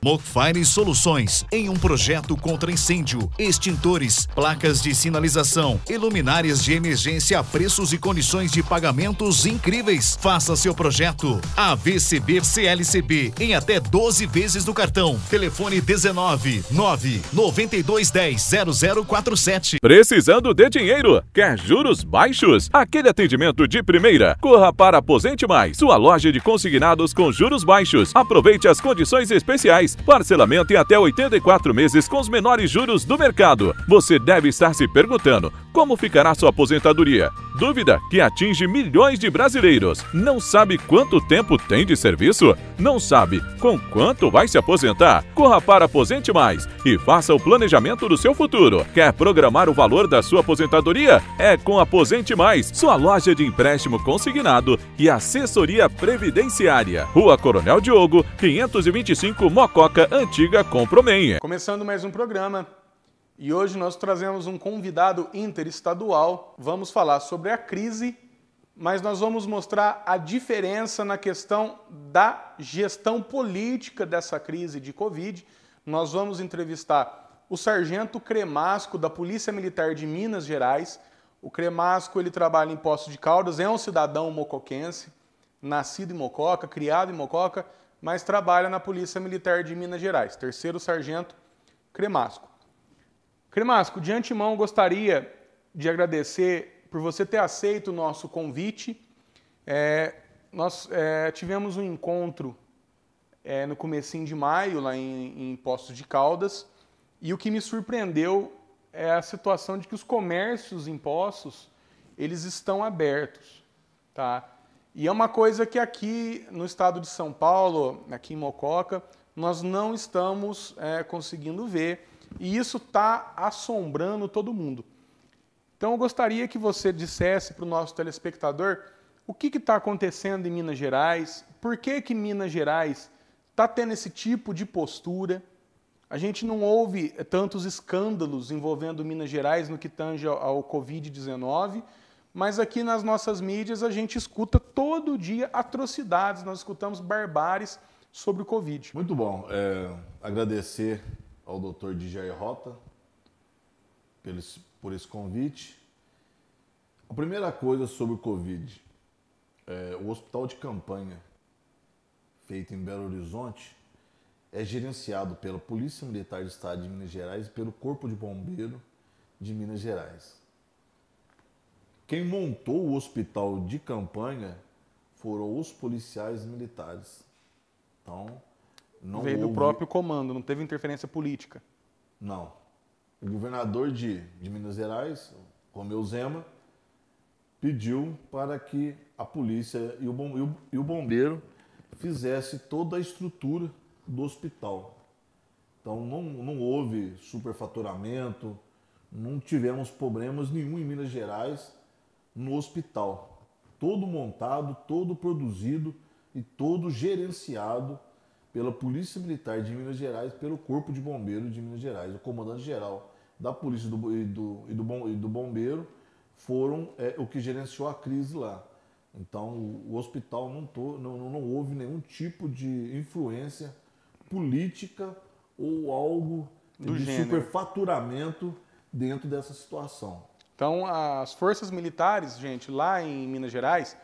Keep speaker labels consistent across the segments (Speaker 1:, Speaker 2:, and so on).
Speaker 1: Mocfire Soluções, em um projeto contra incêndio, extintores, placas de sinalização e luminárias de emergência a preços e condições de pagamentos incríveis. Faça seu projeto AVCB CLCB em até 12 vezes no cartão. Telefone 19 9 9210 0047.
Speaker 2: Precisando de dinheiro? Quer juros baixos? Aquele atendimento de primeira? Corra para Aposente Mais, sua loja de consignados com juros baixos. Aproveite as condições especiais. Parcelamento em até 84 meses com os menores juros do mercado. Você deve estar se perguntando, como ficará sua aposentadoria? Dúvida que atinge milhões de brasileiros. Não sabe quanto tempo tem de serviço? Não sabe com quanto vai se aposentar? Corra para Aposente Mais e faça o planejamento do seu futuro. Quer programar o valor da sua aposentadoria? É com Aposente Mais, sua loja de empréstimo consignado e assessoria previdenciária. Rua Coronel Diogo, 525 Mococa, Antiga Compromenha.
Speaker 3: Começando mais um programa e hoje nós trazemos um convidado interestadual. Vamos falar sobre a crise, mas nós vamos mostrar a diferença na questão da gestão política dessa crise de Covid. Nós vamos entrevistar o Sargento Cremasco da Polícia Militar de Minas Gerais. O Cremasco, ele trabalha em Poços de Caldas, é um cidadão mocoquense, nascido em Mococa, criado em Mococa, mas trabalha na Polícia Militar de Minas Gerais. Terceiro Sargento Cremasco. Cremasco, de antemão gostaria de agradecer por você ter aceito o nosso convite. Nós tivemos um encontro no comecinho de maio, lá em Poços de Caldas, e o que me surpreendeu é a situação de que os comércios em Poços, eles estão abertos, tá? E é uma coisa que aqui no estado de São Paulo, aqui em Mococa, nós não estamos conseguindo ver, e isso está assombrando todo mundo. Então eu gostaria que você dissesse para o nosso telespectador o que está acontecendo em Minas Gerais, por que Minas Gerais está tendo esse tipo de postura. A gente não ouve tantos escândalos envolvendo Minas Gerais no que tange ao Covid-19, mas aqui nas nossas mídias a gente escuta todo dia atrocidades, nós escutamos barbáries sobre o Covid.
Speaker 4: Muito bom. Agradecer ao Dr. DJ Rota por esse convite. A primeira coisa sobre o Covid, o hospital de campanha feito em Belo Horizonte é gerenciado pela Polícia Militar do Estado de Minas Gerais e pelo Corpo de Bombeiro de Minas Gerais. Quem montou o hospital de campanha foram os policiais militares. Então, não
Speaker 3: veio do próprio comando, não teve interferência política.
Speaker 4: Não. O governador de Minas Gerais, Romeu Zema, pediu para que a polícia e o bombeiro fizesse toda a estrutura do hospital. Então não houve superfaturamento, não tivemos problemas nenhum em Minas Gerais no hospital. Todo montado, todo produzido e todo gerenciado pela Polícia Militar de Minas Gerais, pelo Corpo de Bombeiro de Minas Gerais. O comandante-geral da Polícia e do Bombeiro foram o que gerenciou a crise lá. Então, o hospital não houve nenhum tipo de influência política ou algo de superfaturamento dentro dessa situação.
Speaker 3: Então, as forças militares, gente, lá em Minas Gerais,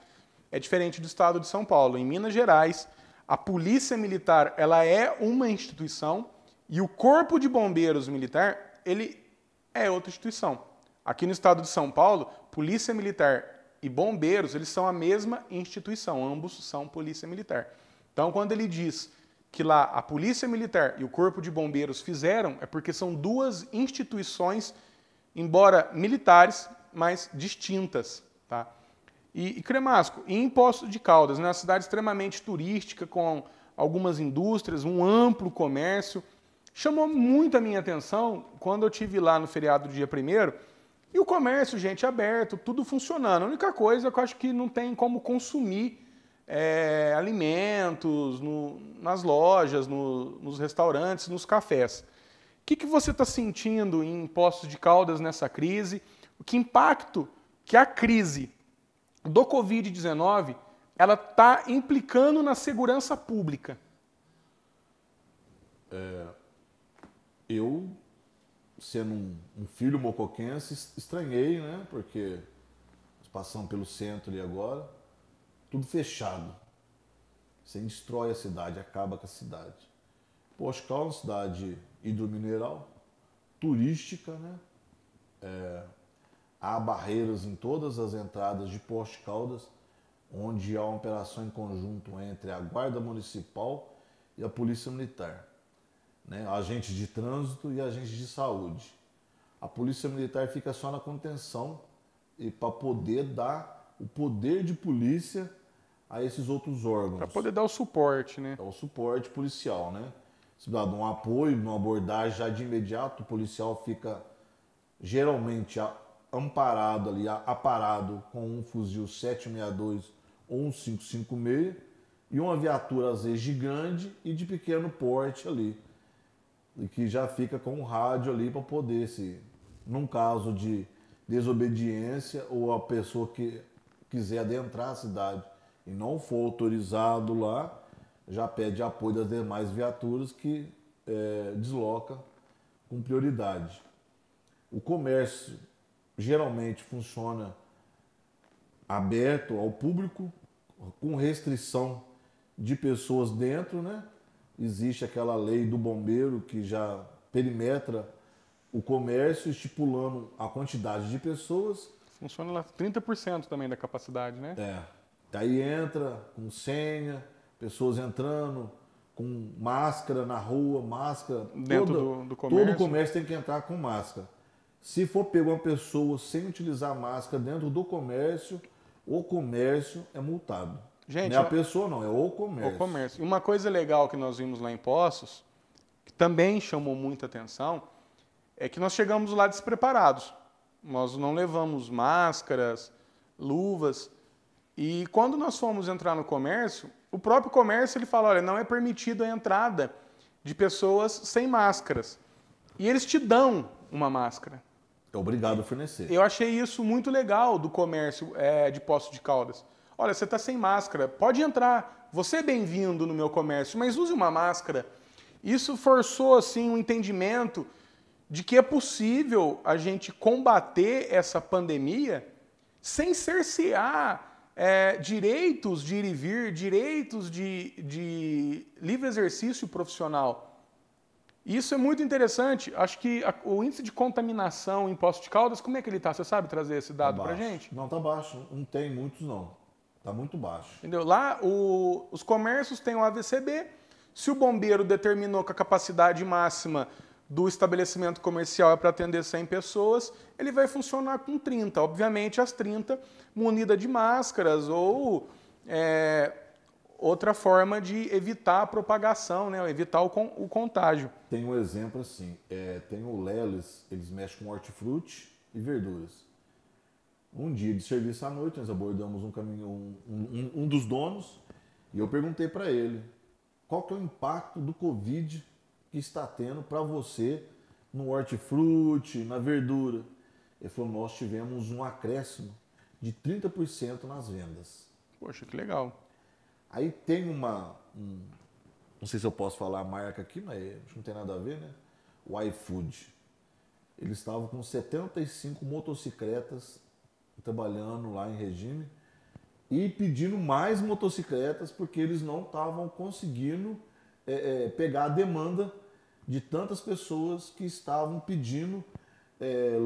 Speaker 3: é diferente do estado de São Paulo. Em Minas Gerais, a Polícia Militar, ela é uma instituição e o Corpo de Bombeiros Militar, ele é outra instituição. Aqui no estado de São Paulo, Polícia Militar e Bombeiros, eles são a mesma instituição, ambos são Polícia Militar. Então, quando ele diz que lá a Polícia Militar e o Corpo de Bombeiros fizeram, é porque são duas instituições, embora militares, mas distintas, tá? E Cremasco, em Poços de Caldas, né, uma cidade extremamente turística, com algumas indústrias, um amplo comércio, chamou muito a minha atenção quando eu estive lá no feriado do dia 1º, e o comércio, gente, aberto, tudo funcionando. A única coisa é que eu acho que não tem como consumir alimentos nas lojas, nos restaurantes, nos cafés. O que você está sentindo em Poços de Caldas nessa crise? Que impacto que a crise do Covid-19 ela está implicando na segurança pública?
Speaker 4: eu, sendo um filho mocoquense, estranhei, né? Porque nós passamos pelo centro ali agora, tudo fechado. Você destrói a cidade, acaba com a cidade. Poços de Caldas é uma cidade hidromineral, turística, né? Há barreiras em todas as entradas de Poços de Caldas, onde há uma operação em conjunto entre a Guarda Municipal e a Polícia Militar, né? Agentes de trânsito e agentes de saúde. A Polícia Militar fica só na contenção e para poder dar o poder de polícia a esses outros órgãos.
Speaker 3: Para poder dar o suporte, né?
Speaker 4: É o suporte policial, né? Se dá um apoio, uma abordagem já de imediato, o policial fica geralmente amparado ali, aparado com um fuzil 762 ou um 556 e uma viatura às vezes gigante e de pequeno porte ali, e que já fica com um rádio ali para poder, se num caso de desobediência ou a pessoa que quiser adentrar a cidade e não for autorizado lá, já pede apoio das demais viaturas que desloca com prioridade. O comércio geralmente funciona aberto ao público, com restrição de pessoas dentro, né? Existe aquela lei do bombeiro que já perimetra o comércio, estipulando a quantidade de pessoas.
Speaker 3: Funciona lá 30% também da capacidade, né?
Speaker 4: Aí entra com senha, pessoas entrando com máscara na rua, máscara
Speaker 3: dentro do comércio.
Speaker 4: Todo o comércio tem que entrar com máscara. Se for pegar uma pessoa sem utilizar máscara dentro do comércio, o comércio é multado.
Speaker 3: Gente,
Speaker 4: não é a pessoa não, é o comércio.
Speaker 3: O comércio. E uma coisa legal que nós vimos lá em Poços, que também chamou muita atenção, é que nós chegamos lá despreparados. Nós não levamos máscaras, luvas. E quando nós fomos entrar no comércio, o próprio comércio ele fala, olha, não é permitido a entrada de pessoas sem máscaras. E eles te dão uma máscara.
Speaker 4: É obrigado a fornecer.
Speaker 3: Eu achei isso muito legal do comércio de Poços de Caldas. Olha, você está sem máscara, pode entrar. Você é bem-vindo no meu comércio, mas use uma máscara. Isso forçou assim um entendimento de que é possível a gente combater essa pandemia sem cercear direitos de ir e vir, direitos de livre exercício profissional. Isso é muito interessante. Acho que o índice de contaminação em Poços de Caldas, como é que ele está? Você sabe trazer esse dado para a gente?
Speaker 4: Não, está baixo. Não tem muitos, não. Está muito baixo.
Speaker 3: Entendeu? Lá, os comércios têm o AVCB. Se o bombeiro determinou que a capacidade máxima do estabelecimento comercial é para atender 100 pessoas, ele vai funcionar com 30. Obviamente, as 30 munidas de máscaras ou outra forma de evitar a propagação, né? Evitar o contágio.
Speaker 4: Tem um exemplo assim, tem o Leles, eles mexem com hortifruti e verduras. Um dia de serviço à noite, nós abordamos um dos donos e eu perguntei para ele qual que é o impacto do Covid que está tendo para você no hortifruti, na verdura. Ele falou, nós tivemos um acréscimo de 30% nas vendas.
Speaker 3: Poxa, que legal.
Speaker 4: Aí tem não sei se eu posso falar a marca aqui, mas acho que não tem nada a ver, né? O iFood. Eles estavam com 75 motocicletas trabalhando lá em regime e pedindo mais motocicletas porque eles não estavam conseguindo pegar a demanda de tantas pessoas que estavam pedindo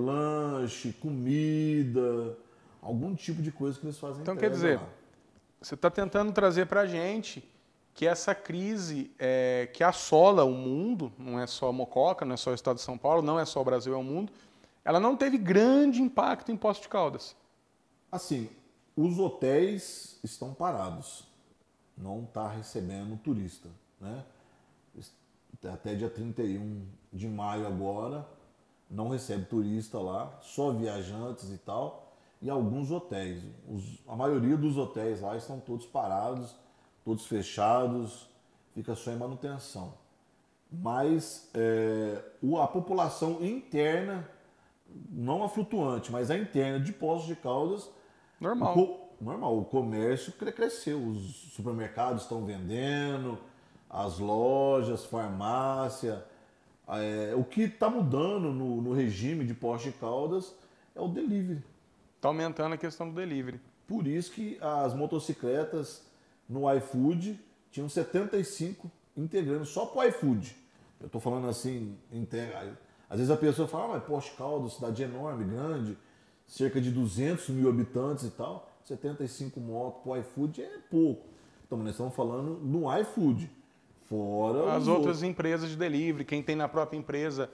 Speaker 4: lanche, comida, algum tipo de coisa que eles fazem.
Speaker 3: Então quer dizer, você está tentando trazer para a gente que essa crise que assola o mundo, não é só a Mococa, não é só o estado de São Paulo, não é só o Brasil, é o mundo, ela não teve grande impacto em Poços de Caldas.
Speaker 4: Assim, os hotéis estão parados, não está recebendo turista, né? Até dia 31 de maio agora, não recebe turista lá, só viajantes e tal, e alguns hotéis. A maioria dos hotéis lá estão todos parados, todos fechados, fica só em manutenção. Mas a população interna, não a flutuante, mas a interna de Poços de Caldas,
Speaker 3: normal.
Speaker 4: O comércio cresceu, os supermercados estão vendendo, as lojas, farmácia. O que está mudando no regime de Poços de Caldas é o delivery.
Speaker 3: Está aumentando a questão do delivery.
Speaker 4: Por isso que as motocicletas no iFood tinham 75 integrantes só para o iFood. Eu estou falando assim, às vezes a pessoa fala, mas Poços de Caldas, cidade enorme, grande, cerca de 200 mil habitantes e tal, 75 motos para o iFood é pouco. Então nós estamos falando no iFood, fora
Speaker 3: as outras empresas de delivery, quem tem na própria empresa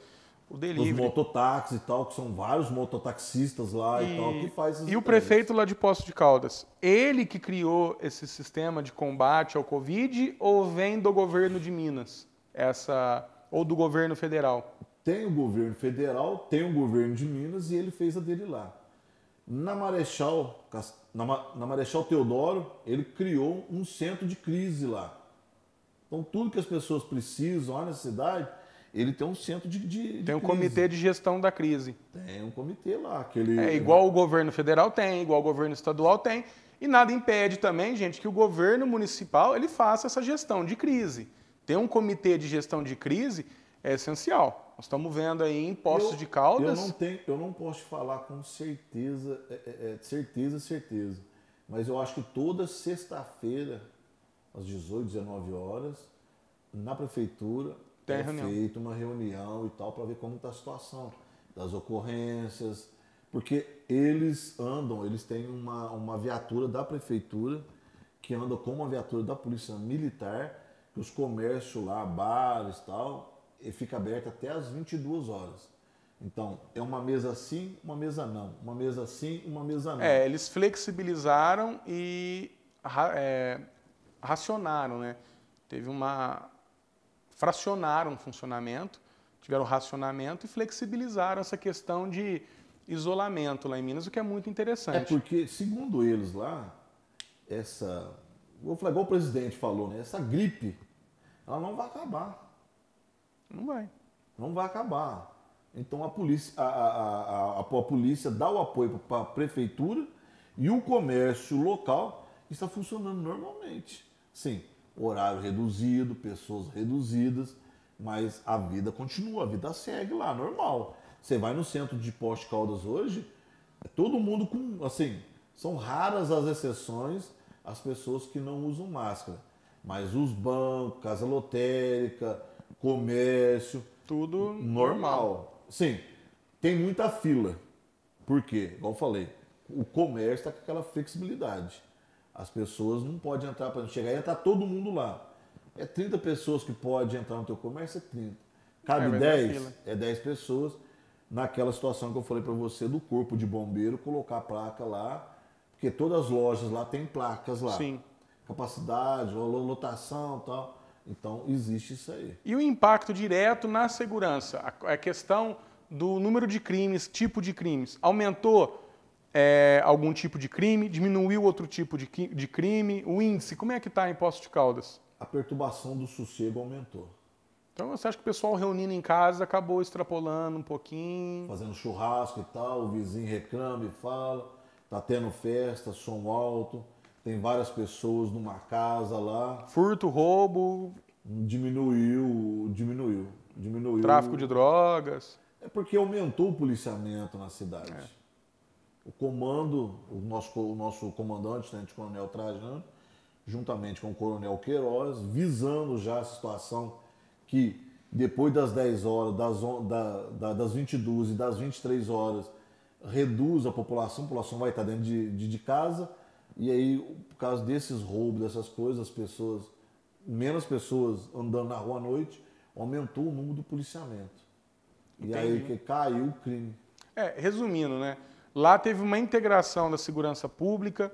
Speaker 3: o delivery.
Speaker 4: Os mototáxis e tal, que são vários mototaxistas lá e tal, que faz essas
Speaker 3: E o prefeito lá de Poços de Caldas, ele que criou esse sistema de combate ao Covid ou vem do governo de Minas? Ou do governo federal?
Speaker 4: Tem o governo federal, tem o governo de Minas e ele fez a dele lá. Na Marechal Teodoro, ele criou um centro de crise lá. Então tudo que as pessoas precisam lá na cidade, ele tem um centro de
Speaker 3: tem um
Speaker 4: crise.
Speaker 3: Comitê de gestão da crise.
Speaker 4: Tem um comitê lá.
Speaker 3: Igual o governo federal tem, igual o governo estadual tem. E nada impede também, gente, que o governo municipal ele faça essa gestão de crise. Ter um comitê de gestão de crise é essencial. Nós estamos vendo aí em Poços de Caldas...
Speaker 4: Eu não posso falar com certeza, certeza. Mas eu acho que toda sexta-feira, às 18, 19 horas, na prefeitura...
Speaker 3: Tem
Speaker 4: feita uma reunião e tal para ver como está a situação das ocorrências, porque eles têm uma viatura da prefeitura que anda com uma viatura da polícia militar, que os comércios lá, bares e tal, e fica aberto até às 22 horas. Então, é uma mesa sim, uma mesa não. Uma mesa sim, uma mesa não.
Speaker 3: Eles flexibilizaram e racionaram, né? Fracionaram o funcionamento, tiveram racionamento e flexibilizaram essa questão de isolamento lá em Minas, o que é muito interessante.
Speaker 4: É porque, segundo eles lá, vou falar igual o presidente falou, né? Essa gripe, ela não vai acabar.
Speaker 3: Não vai.
Speaker 4: Não vai acabar. Então a polícia dá o apoio para a prefeitura e o comércio local está funcionando normalmente. Sim. Horário reduzido, pessoas reduzidas, mas a vida continua, a vida segue lá, normal. Você vai no centro de Poços de Caldas hoje, todo mundo com, assim, são raras as exceções, as pessoas que não usam máscara. Mas os bancos, casa lotérica, comércio...
Speaker 3: Tudo
Speaker 4: normal. Sim, tem muita fila. Por quê? Igual eu falei, o comércio está com aquela flexibilidade. As pessoas não podem entrar para chegar e entrar todo mundo lá. É 30 pessoas que podem entrar no teu comércio, é 30. Cabe 10, é 10 pessoas. Naquela situação que eu falei para você do corpo de bombeiro, colocar a placa lá, porque todas as lojas lá têm placas lá.
Speaker 3: Sim.
Speaker 4: Capacidade, lotação e tal. Então, existe isso aí.
Speaker 3: E o impacto direto na segurança? A questão do número de crimes, tipo de crimes, aumentou algum tipo de crime, diminuiu outro tipo de crime, o índice, como é que está em Poços de Caldas?
Speaker 4: A perturbação do sossego aumentou.
Speaker 3: Então você acha que o pessoal reunindo em casa acabou extrapolando um pouquinho?
Speaker 4: Fazendo churrasco e tal, o vizinho reclama e fala, tá tendo festa, som alto, tem várias pessoas numa casa lá.
Speaker 3: Furto, roubo?
Speaker 4: Diminuiu.
Speaker 3: Tráfico de drogas?
Speaker 4: É porque aumentou o policiamento na cidade. O comando, o nosso comandante, Tenente Coronel Trajano, juntamente com o Coronel Queiroz, visando já a situação que depois das 10 horas, das 22 e das 23 horas, reduz a população vai estar dentro de casa, e aí, por causa desses roubos, dessas coisas, menos pessoas andando na rua à noite, aumentou o número do policiamento.
Speaker 3: Entendi.
Speaker 4: E aí que caiu o crime.
Speaker 3: Resumindo, né? Lá teve uma integração da segurança pública,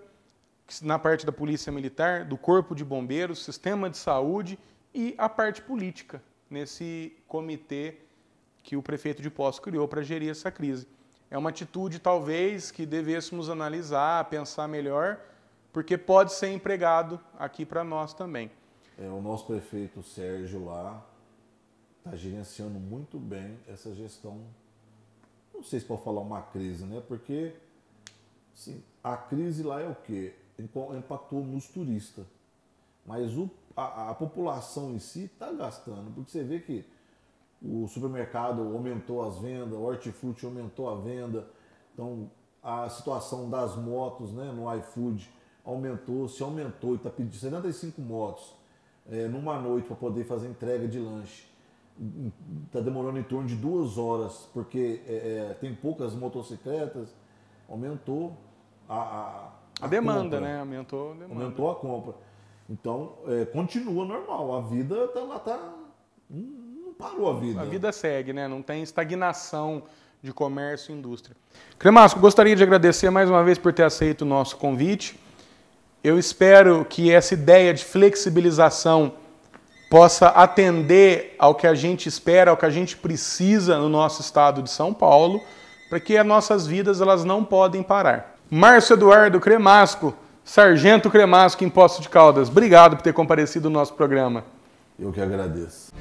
Speaker 3: na parte da polícia militar, do corpo de bombeiros, sistema de saúde e a parte política, nesse comitê que o prefeito de Poços criou para gerir essa crise. É uma atitude, talvez, que devêssemos analisar, pensar melhor, porque pode ser empregado aqui para nós também.
Speaker 4: O nosso prefeito Sérgio lá está gerenciando muito bem essa gestão. Não sei se pode falar uma crise, né? Porque assim, a crise lá é o quê? Impactou nos turistas. mas a população em si está gastando, porque você vê que o supermercado aumentou as vendas, o hortifruti aumentou a venda, então a situação das motos, né, no iFood se aumentou e está pedindo 75 motos numa noite para poder fazer entrega de lanche. Está demorando em torno de 2 horas, porque tem poucas motocicletas, aumentou a
Speaker 3: demanda,
Speaker 4: compra,
Speaker 3: né? Aumentou a demanda.
Speaker 4: Aumentou a compra. Então, continua normal, a vida não parou a vida.
Speaker 3: A vida segue, né? Não tem estagnação de comércio e indústria. Cremasco, gostaria de agradecer mais uma vez por ter aceito o nosso convite. Eu espero que essa ideia de flexibilização possa atender ao que a gente espera, ao que a gente precisa no nosso estado de São Paulo, para que as nossas vidas elas não podem parar. Márcio Eduardo Cremasco, Sargento Cremasco em Poços de Caldas, obrigado por ter comparecido no nosso programa.
Speaker 4: Eu que agradeço.